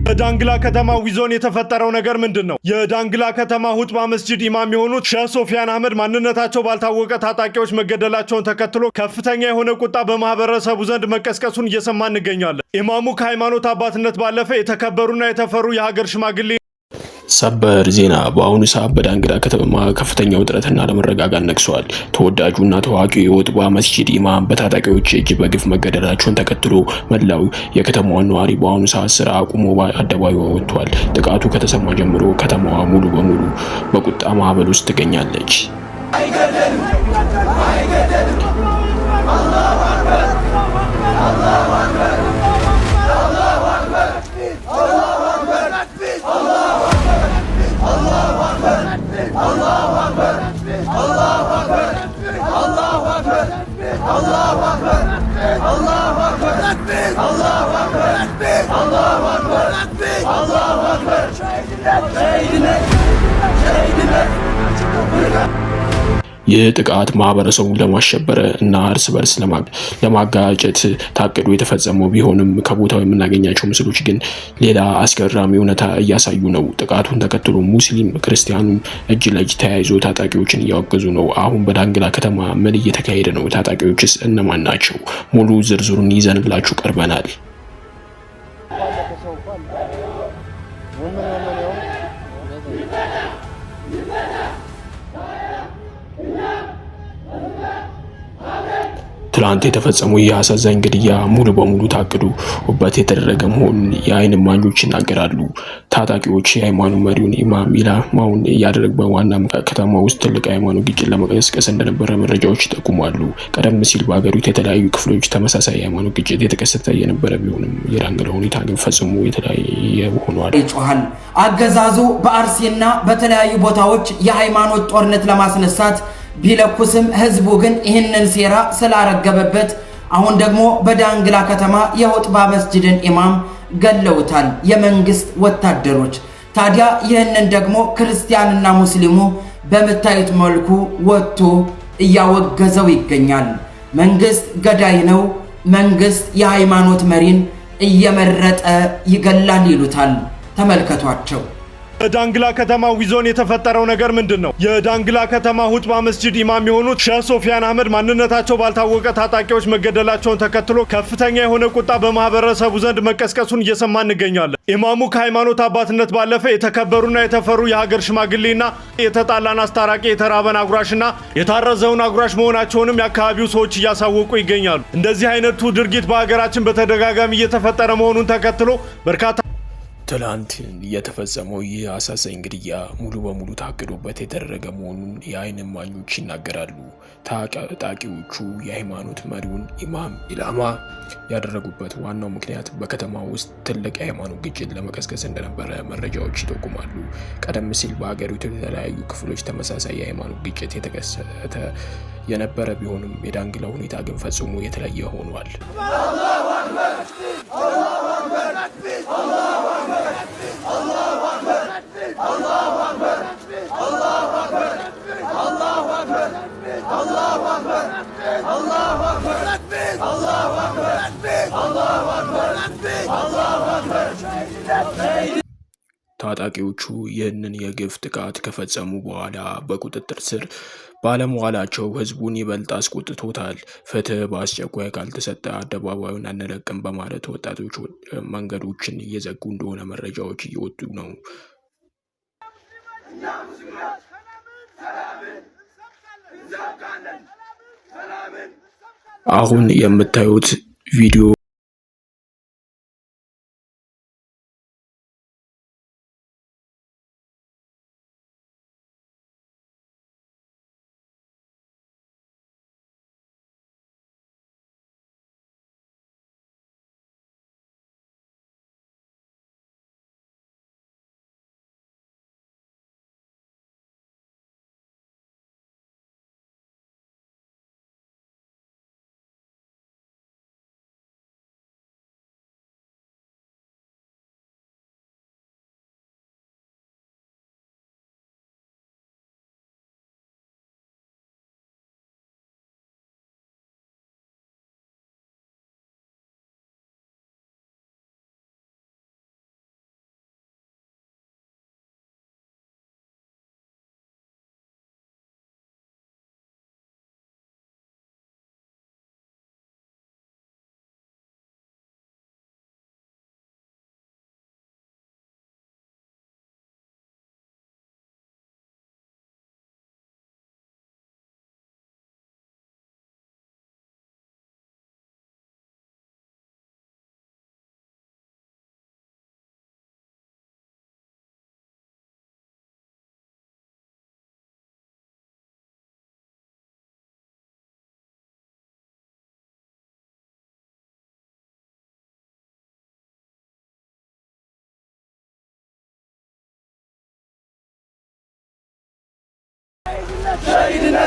በዳንግላ ከተማ ዊዞን የተፈጠረው ነገር ምንድነው? የዳንግላ ከተማ ሁጥባ መስጂድ ኢማም የሆኑት ሼህ ሶፊያን አህመድ ማንነታቸው ባልታወቀ ታጣቂዎች መገደላቸውን ተከትሎ ከፍተኛ የሆነ ቁጣ በማህበረሰቡ ዘንድ መቀስቀሱን እየሰማን እንገኛለን። ኢማሙ ከሃይማኖት አባትነት ባለፈ የተከበሩና የተፈሩ የሀገር ሽማግሌ። ሰበር ዜና። በአሁኑ ሰዓት በዳንግላ ከተማ ከፍተኛ ውጥረትና አለመረጋጋት ነግሷል። ተወዳጁና ታዋቂው የሁጥባ መስጂድ ኢማም በታጣቂዎች እጅ በግፍ መገደላቸውን ተከትሎ መላው የከተማዋ ነዋሪ በአሁኑ ሰዓት ስራ አቁሞ አደባባይ ወጥቷል። ጥቃቱ ከተሰማ ጀምሮ ከተማዋ ሙሉ በሙሉ በቁጣ ማዕበል ውስጥ ትገኛለች። ይህ ጥቃት ማህበረሰቡን ለማሸበር እና እርስ በርስ ለማጋጨት ታቅዶ የተፈጸመው ቢሆንም ከቦታው የምናገኛቸው ምስሎች ግን ሌላ አስገራሚ እውነታ እያሳዩ ነው። ጥቃቱን ተከትሎ ሙስሊም ክርስቲያኑም እጅ ለእጅ ተያይዞ ታጣቂዎችን እያወገዙ ነው። አሁን በዳንግላ ከተማ ምን እየተካሄደ ነው? ታጣቂዎችስ እነማን ናቸው? ሙሉ ዝርዝሩን ይዘንላችሁ ቀርበናል። ትላንት የተፈጸመው የአሳዛኝ ግድያ ሙሉ በሙሉ ታቅዶበት የተደረገ መሆኑን የዓይን እማኞች ይናገራሉ። ታጣቂዎች የሃይማኖት መሪውን ኢማም ኢላማውን እያደረጉ በዋና ከተማ ውስጥ ትልቅ ሃይማኖት ግጭት ለመቀስቀስ እንደነበረ መረጃዎች ይጠቁማሉ። ቀደም ሲል በሀገሪቱ የተለያዩ ክፍሎች ተመሳሳይ የሃይማኖት ግጭት የተከሰተ የነበረ ቢሆንም የዳንግላ ሁኔታ ግን ፈጽሞ የተለያየ ሆኗል። ይጮሃል። አገዛዙ በአርሲና በተለያዩ ቦታዎች የሃይማኖት ጦርነት ለማስነሳት ቢለኩስም ህዝቡ ግን ይህንን ሴራ ስላረገበበት አሁን ደግሞ በዳንግላ ከተማ የሁጥባ መስጂድን ኢማም ገለውታል የመንግስት ወታደሮች። ታዲያ ይህንን ደግሞ ክርስቲያንና ሙስሊሙ በምታዩት መልኩ ወጥቶ እያወገዘው ይገኛል። መንግስት ገዳይ ነው፣ መንግስት የሃይማኖት መሪን እየመረጠ ይገላል ይሉታል። ተመልከቷቸው። በዳንግላ ከተማ ዊዞን የተፈጠረው ነገር ምንድነው? የዳንግላ ከተማ ሁጥባ መስጂድ ኢማም የሆኑት ሼህ ሶፊያን አህመድ ማንነታቸው ባልታወቀ ታጣቂዎች መገደላቸውን ተከትሎ ከፍተኛ የሆነ ቁጣ በማህበረሰቡ ዘንድ መቀስቀሱን እየሰማን እንገኛለን። ኢማሙ ከሃይማኖት አባትነት ባለፈ የተከበሩና የተፈሩ የሀገር ሽማግሌና የተጣላን አስታራቂ፣ የተራበን አጉራሽና የታረዘውን አጉራሽ መሆናቸውንም የአካባቢው ሰዎች እያሳወቁ ይገኛሉ። እንደዚህ አይነቱ ድርጊት በሀገራችን በተደጋጋሚ እየተፈጠረ መሆኑን ተከትሎ በርካታ ትላንት የተፈጸመው ይህ አሳዛኝ ግድያ ሙሉ በሙሉ ታቅዶበት የተደረገ መሆኑን የዓይን እማኞች ይናገራሉ። ታጣቂዎቹ የሃይማኖት መሪውን ኢማም ኢላማ ያደረጉበት ዋናው ምክንያት በከተማ ውስጥ ትልቅ የሃይማኖት ግጭት ለመቀስቀስ እንደነበረ መረጃዎች ይጠቁማሉ። ቀደም ሲል በሀገሪቱ የተለያዩ ክፍሎች ተመሳሳይ የሃይማኖት ግጭት የተከሰተ የነበረ ቢሆንም የዳንግላ ሁኔታ ግን ፈጽሞ የተለየ ሆኗል። ታጣቂዎቹ ይህንን የግፍ ጥቃት ከፈጸሙ በኋላ በቁጥጥር ስር ባለመዋላቸው ህዝቡን ይበልጥ አስቆጥቶታል። ፍትህ በአስቸኳይ ካልተሰጠ አደባባዩን አንለቅም በማለት ወጣቶች መንገዶችን እየዘጉ እንደሆነ መረጃዎች እየወጡ ነው። አሁን የምታዩት ቪዲዮ شهيدنا